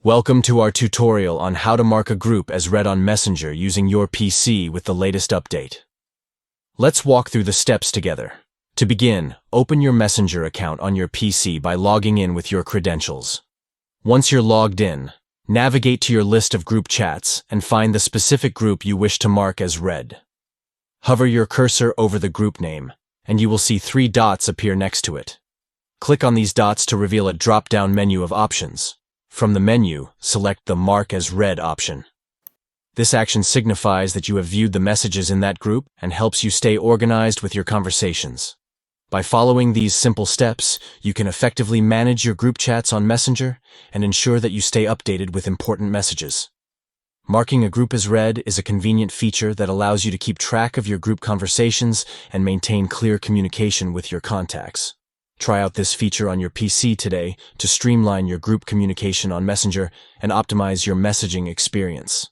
Welcome to our tutorial on how to mark a group as read on Messenger using your PC with the latest update. Let's walk through the steps together. To begin, open your Messenger account on your PC by logging in with your credentials. Once you're logged in, navigate to your list of group chats and find the specific group you wish to mark as read. Hover your cursor over the group name, and you will see 3 dots appear next to it. Click on these dots to reveal a drop-down menu of options. From the menu, select the Mark as Read option. This action signifies that you have viewed the messages in that group and helps you stay organized with your conversations. By following these simple steps, you can effectively manage your group chats on Messenger and ensure that you stay updated with important messages. Marking a group as read is a convenient feature that allows you to keep track of your group conversations and maintain clear communication with your contacts. Try out this feature on your PC today to streamline your group communication on Messenger and optimize your messaging experience.